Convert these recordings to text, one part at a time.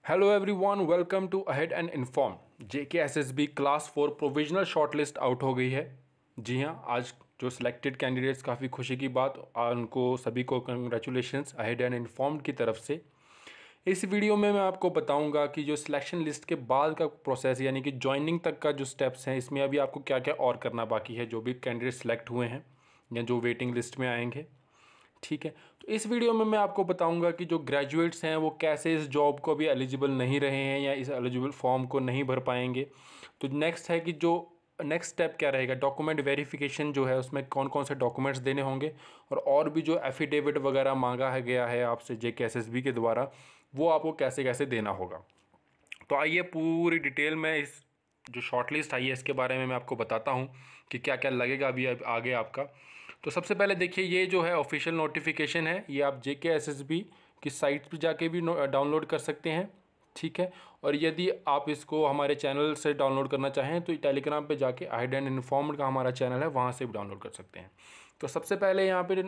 Hello everyone, welcome to ahead and inform. JKSSB class 4 provisional shortlist out हो गई है। जी हाँ, आज जो सिलेक्टेड कैंडिडेट्स, काफ़ी खुशी की बात, उनको सभी को कंग्रेचुलेशंस अहेड एंड इन्फॉर्म की तरफ से। इस वीडियो में मैं आपको बताऊंगा कि जो सिलेक्शन लिस्ट के बाद का प्रोसेस यानी कि ज्वाइनिंग तक का जो स्टेप्स हैं, इसमें अभी आपको क्या क्या और करना बाकी है, जो भी कैंडिडेट सेलेक्ट हुए हैं या जो वेटिंग लिस्ट में आएंगे। ठीक है, तो इस वीडियो में मैं आपको बताऊंगा कि जो ग्रेजुएट्स हैं वो कैसे इस जॉब को भी एलिजिबल नहीं रहे हैं या इस एलिजिबल फॉर्म को नहीं भर पाएंगे। तो नेक्स्ट है कि जो नेक्स्ट स्टेप क्या रहेगा, डॉक्यूमेंट वेरिफिकेशन जो है उसमें कौन कौन से डॉक्यूमेंट्स देने होंगे, और भी जो एफिडेविट वगैरह मांगा है गया है आपसे JKSSB के द्वारा, वो आपको कैसे कैसे देना होगा। तो आइए पूरी डिटेल में इस जो शॉर्टलिस्ट आई है इसके बारे में मैं आपको बताता हूँ कि क्या क्या लगेगा अभी आगे आपका। तो सबसे पहले देखिए, ये जो है ऑफिशियल नोटिफिकेशन है, ये आप JKSSB की साइट पर जाके भी डाउनलोड कर सकते हैं। ठीक है, और यदि आप इसको हमारे चैनल से डाउनलोड करना चाहें तो टेलीग्राम पे जाके अहेड एंड इन्फॉर्म्ड का हमारा चैनल है, वहाँ से भी डाउनलोड कर सकते हैं। तो सबसे पहले यहाँ पे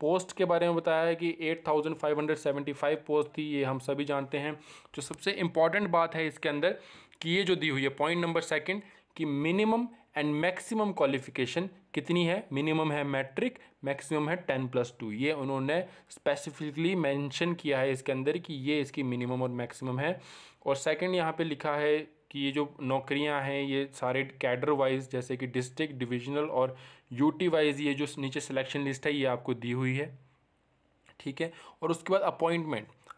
पोस्ट के बारे में बताया है कि 8575 पोस्ट थी, ये हम सभी जानते हैं। जो सबसे इम्पॉर्टेंट बात है इसके अंदर कि ये जो दी हुई है पॉइंट नंबर सेकंड कि मिनिमम एंड मैक्सिमम क्वालिफिकेशन कितनी है। मिनिमम है मैट्रिक, मैक्सिमम है 10+2। ये उन्होंने स्पेसिफिकली मेंशन किया है इसके अंदर कि ये इसकी मिनिमम और मैक्सिमम है। और सेकंड यहाँ पे लिखा है कि ये जो नौकरियां हैं ये सारे कैडर वाइज, जैसे कि डिस्ट्रिक्ट, डिविजनल और UT वाइज, ये जो नीचे सिलेक्शन लिस्ट है ये आपको दी हुई है। ठीक है, और उसके बाद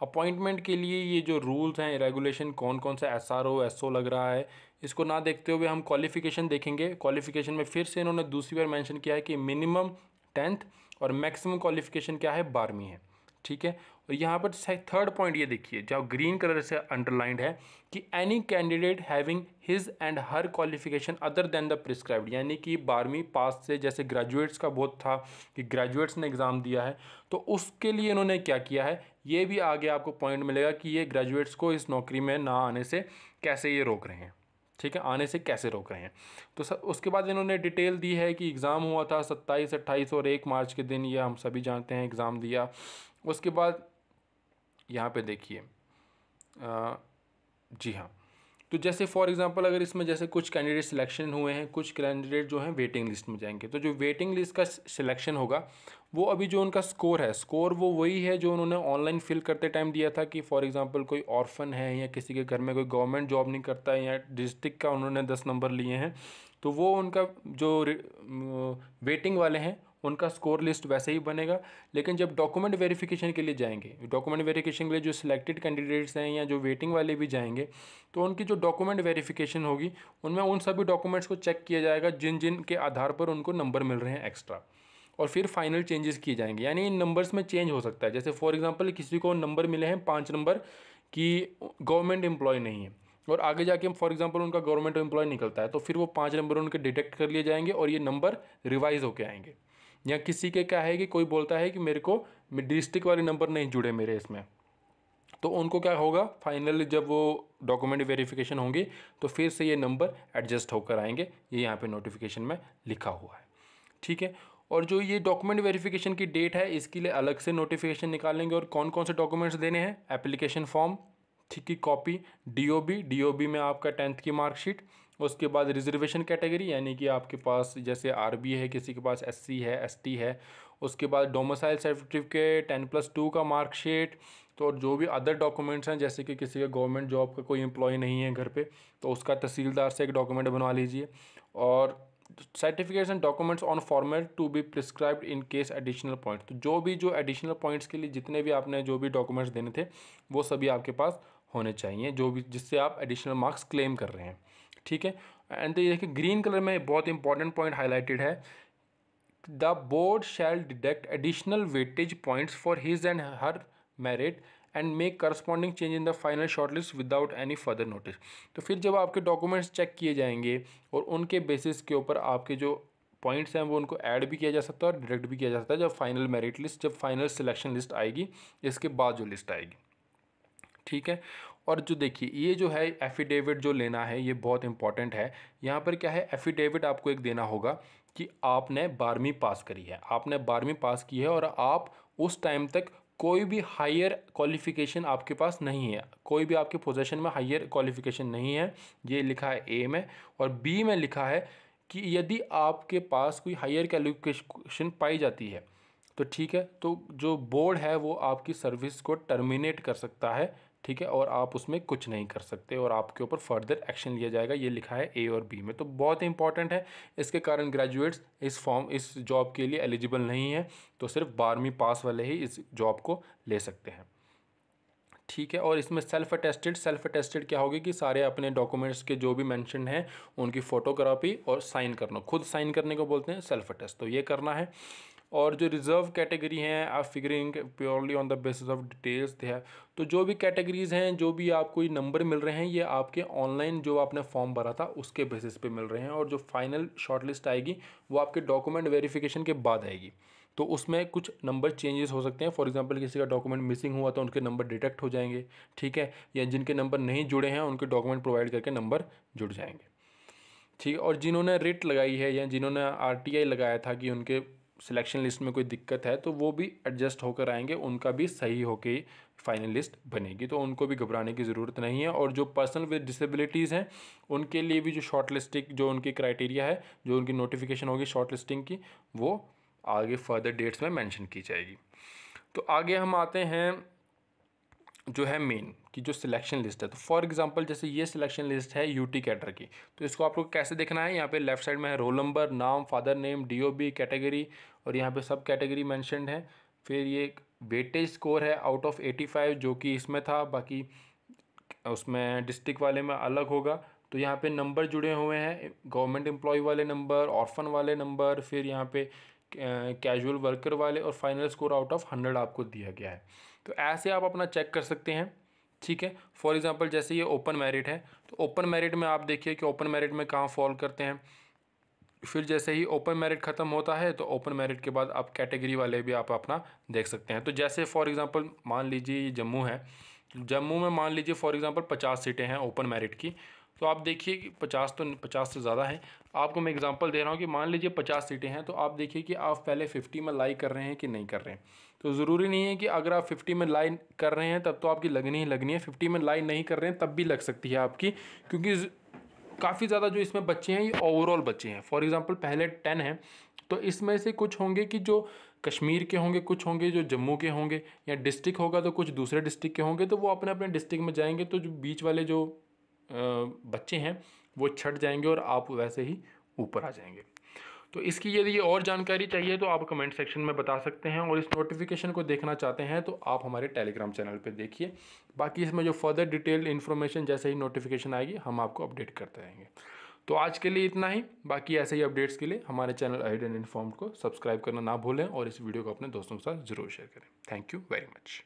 अपॉइंटमेंट के लिए ये जो रूल्स हैं, रेगुलेशन, कौन कौन सा SRO SO लग रहा है, इसको ना देखते हुए हम क्वालिफिकेशन देखेंगे। क्वालिफिकेशन में फिर से इन्होंने दूसरी बार मेंशन किया है कि मिनिमम 10th और मैक्सिमम क्वालिफिकेशन क्या है, 12वीं है। ठीक है, और यहाँ पर थर्ड पॉइंट ये देखिए, जो ग्रीन कलर से अंडरलाइंड है कि any candidate having his and her qualification other than the prescribed, यानी कि 12वीं पास से, जैसे ग्रेजुएट्स का बहुत था कि ग्रेजुएट्स ने एग्ज़ाम दिया है, तो उसके लिए इन्होंने क्या किया है, ये भी आगे आपको पॉइंट मिलेगा कि ये ग्रेजुएट्स को इस नौकरी में ना आने से कैसे ये रोक रहे हैं। ठीक है, आने से कैसे रोक रहे हैं। तो उसके बाद इन्होंने डिटेल दी है कि एग्ज़ाम हुआ था 27, 28 और 1 मार्च के दिन, ये हम सभी जानते हैं एग्ज़ाम दिया। उसके बाद यहाँ पे देखिए, जी हाँ, तो जैसे फॉर एग्जांपल अगर इसमें जैसे कुछ कैंडिडेट सिलेक्शन हुए हैं, कुछ कैंडिडेट जो हैं वेटिंग लिस्ट में जाएंगे, तो जो वेटिंग लिस्ट का सिलेक्शन होगा वो अभी जो उनका स्कोर है, स्कोर वो वही है जो उन्होंने ऑनलाइन फिल करते टाइम दिया था कि फॉर एग्जांपल कोई ऑर्फन है या किसी के घर में कोई गवर्नमेंट जॉब नहीं करता है या डिस्ट्रिक्ट का उन्होंने 10 नंबर लिए हैं, तो वो उनका जो वेटिंग वाले हैं उनका स्कोर लिस्ट वैसे ही बनेगा। लेकिन जब डॉक्यूमेंट वेरिफिकेशन के लिए जाएंगे, डॉक्यूमेंट वेरिफिकेशन के लिए जो सिलेक्टेड कैंडिडेट्स हैं या जो वेटिंग वाले भी जाएंगे, तो उनकी जो डॉक्यूमेंट वेरिफिकेशन होगी उनमें उन सभी डॉक्यूमेंट्स को चेक किया जाएगा जिन जिन के आधार पर उनको नंबर मिल रहे हैं एक्स्ट्रा, और फिर फाइनल चेंजेस किए जाएंगे। यानी इन नंबर्स में चेंज हो सकता है। जैसे फॉर एग्जांपल किसी को नंबर मिले हैं 5 नंबर कि गवर्नमेंट एम्प्लॉय नहीं है, और आगे जाके फॉर एग्जांपल उनका गवर्नमेंट एम्प्लॉय निकलता है, तो फिर वो 5 नंबर उनके डिटेक्ट कर लिए जाएंगे और ये नंबर रिवाइज होके आएंगे। या किसी के क्या है कि कोई बोलता है कि मेरे को डिस्ट्रिक्ट वाले नंबर नहीं जुड़े मेरे इसमें, तो उनको क्या होगा, फाइनली जब वो डॉक्यूमेंट वेरिफिकेशन होंगी तो फिर से ये नंबर एडजस्ट होकर आएंगे। ये यहाँ पे नोटिफिकेशन में लिखा हुआ है। ठीक है, और जो ये डॉक्यूमेंट वेरिफिकेशन की डेट है इसके लिए अलग से नोटिफिकेशन निकालेंगे, और कौन कौन से डॉक्यूमेंट्स देने हैं, एप्लीकेशन फॉर्म, ठीक की कॉपी, DOB में आपका 10th की मार्कशीट, उसके बाद रिजर्वेशन कैटेगरी यानी कि आपके पास जैसे RB है, किसी के पास SC है, ST है, उसके बाद डोमिसाइल सर्टिफिकेट, 10+2 का मार्कशीट। तो जो भी अदर डॉक्यूमेंट्स हैं, जैसे कि किसी का गवर्नमेंट जॉब का कोई एम्प्लॉय नहीं है घर पे, तो उसका तहसीलदार से एक डॉक्यूमेंट बनवा लीजिए। और certificates and documents on format to be prescribed in case additional point, तो जो भी जो एडिशनल पॉइंट्स के लिए जितने भी आपने जो भी डॉक्यूमेंट्स देने थे वो सभी आपके पास होने चाहिए, जो भी जिससे आप एडिशनल मार्क्स क्लेम कर रहे हैं। ठीक है, एंड देखिए ग्रीन कलर में बहुत इंपॉर्टेंट पॉइंट हाईलाइटेड है, the board shall deduct additional weightage points for his and her merit and make corresponding change in the final shortlist without any further notice. तो फिर जब आपके डॉक्यूमेंट्स चेक किए जाएंगे और उनके बेसिस के ऊपर आपके जो पॉइंट्स हैं वो उनको ऐड भी किया जा सकता है और डिडक्ट भी किया जा सकता है जब फाइनल मेरिट लिस्ट, जब फाइनल सिलेक्शन लिस्ट आएगी, इसके बाद जो लिस्ट आएगी। ठीक है, और जो देखिए ये जो है एफिडेविट जो लेना है ये बहुत इंपॉर्टेंट है। यहाँ पर क्या है, एफिडेविट आपको एक देना होगा कि आपने 12वीं पास करी है, आपने 12वीं पास की है और आप उस टाइम तक कोई भी हायर क्वालिफ़िकेशन आपके पास नहीं है, कोई भी आपके पोजीशन में हायर क्वालिफ़िकेशन नहीं है, ये लिखा है ए में। और बी में लिखा है कि यदि आपके पास कोई हायर क्वालिफ़िकेशन पाई जाती है तो ठीक है, तो जो बोर्ड है वो आपकी सर्विस को टर्मिनेट कर सकता है, ठीक है, और आप उसमें कुछ नहीं कर सकते और आपके ऊपर फर्दर एक्शन लिया जाएगा। ये लिखा है ए और बी में, तो बहुत इंपॉर्टेंट है। इसके कारण ग्रेजुएट्स इस जॉब के लिए एलिजिबल नहीं है, तो सिर्फ 12वीं पास वाले ही इस जॉब को ले सकते हैं, ठीक है। और इसमें सेल्फ अटेस्टेड क्या होगी कि सारे अपने डॉक्यूमेंट्स के जो भी मेंशन हैं उनकी फ़ोटोकॉपी और साइन करना, खुद साइन करने को बोलते हैं सेल्फ अटेस्ट, तो ये करना है। और जो रिज़र्व कैटेगरी हैं आप figuring purely on the basis of details दे है, तो जो भी कैटेगरीज़ हैं, जो भी आपको ये नंबर मिल रहे हैं, ये आपके ऑनलाइन जो आपने फॉर्म भरा था उसके बेसिस पे मिल रहे हैं। और जो फाइनल शॉर्टलिस्ट आएगी वो आपके डॉक्यूमेंट वेरिफिकेशन के बाद आएगी, तो उसमें कुछ नंबर चेंजेस हो सकते हैं। फॉर एग्जांपल किसी का डॉक्यूमेंट मिसिंग हुआ तो उनके नंबर डिटेक्ट हो जाएंगे, ठीक है, या जिनके नंबर नहीं जुड़े हैं उनके डॉक्यूमेंट प्रोवाइड करके नंबर जुड़ जाएंगे, ठीक है। और जिन्होंने रिट लगाई है या जिन्होंने आरटीआई लगाया था कि उनके सिलेक्शन लिस्ट में कोई दिक्कत है, तो वो भी एडजस्ट होकर आएंगे, उनका भी सही होके फाइनल लिस्ट बनेगी, तो उनको भी घबराने की ज़रूरत नहीं है। और जो पर्सन विद डिसेबिलिटीज़ हैं उनके लिए भी जो शॉर्ट लिस्टिंग जो उनकी क्राइटेरिया है, जो उनकी नोटिफिकेशन होगी शॉर्ट लिस्टिंग की, वो आगे फर्दर डेट्स में मेंशन की जाएगी। तो आगे हम आते हैं जो है मेन की जो सिलेक्शन लिस्ट है। तो फॉर एग्जांपल जैसे ये सिलेक्शन लिस्ट है यूटी कैडर की, तो इसको आपको कैसे देखना है, यहाँ पे लेफ्ट साइड में है रोल नंबर, नाम, फादर नेम, डीओबी, कैटेगरी, और यहाँ पे सब कैटेगरी मेंशनड है। फिर ये वेटेज स्कोर है आउट ऑफ 85 जो कि इसमें था, बाकी उसमें डिस्ट्रिक्ट वाले में अलग होगा। तो यहाँ पे नंबर जुड़े हुए हैं, गवर्नमेंट एम्प्लॉय वाले नंबर, ऑर्फन वाले नंबर, फिर यहाँ पे कैजुअल वर्कर वाले, और फाइनल स्कोर आउट ऑफ 100 आपको दिया गया है। तो ऐसे आप अपना चेक कर सकते हैं, ठीक है। फॉर एग्जांपल जैसे ये ओपन मेरिट है, तो ओपन मेरिट में आप देखिए कि ओपन मेरिट में कहाँ फॉल करते हैं। फिर जैसे ही ओपन मेरिट ख़त्म होता है तो ओपन मेरिट के बाद आप कैटेगरी वाले भी आप अपना देख सकते हैं। तो जैसे फॉर एग्जांपल मान लीजिए जम्मू है, जम्मू में मान लीजिए फॉर एग्जांपल 50 सीटें हैं ओपन मेरिट की, तो आप देखिए कि 50 से ज़्यादा है। आपको मैं एग्जांपल दे रहा हूँ कि मान लीजिए 50 सीटें हैं, तो आप देखिए कि आप पहले 50 में लाई कर रहे हैं कि नहीं कर रहे हैं। तो ज़रूरी नहीं है कि अगर आप 50 में लाई कर रहे हैं तब तो आपकी लगनी ही लगनी है, 50 में लाई नहीं कर रहे हैं तब भी लग सकती है आपकी, क्योंकि काफ़ी ज़्यादा जो इसमें बच्चे हैं ये ओवरऑल बच्चे हैं। फॉर एग्जांपल पहले 10 हैं, तो इसमें से कुछ होंगे कि जो कश्मीर के होंगे, कुछ होंगे जो जम्मू के होंगे, या डिस्ट्रिक्ट होगा तो कुछ दूसरे डिस्ट्रिक्ट के होंगे, तो वो अपने अपने डिस्ट्रिक्ट में जाएंगे, तो जो बीच वाले जो बच्चे हैं वो छट जाएंगे और आप वैसे ही ऊपर आ जाएंगे। तो इसकी यदि ये और जानकारी चाहिए तो आप कमेंट सेक्शन में बता सकते हैं, और इस नोटिफिकेशन को देखना चाहते हैं तो आप हमारे टेलीग्राम चैनल पे देखिए। बाकी इसमें जो फर्दर डिटेल इन्फॉर्मेशन जैसे ही नोटिफिकेशन आएगी हम आपको अपडेट करते रहेंगे। तो आज के लिए इतना ही, बाकी ऐसे ही अपडेट्स के लिए हमारे चैनल अहेड एंड इन्फॉर्म्ड को सब्सक्राइब करना ना भूलें और इस वीडियो को अपने दोस्तों के साथ ज़रूर शेयर करें। Thank you very much.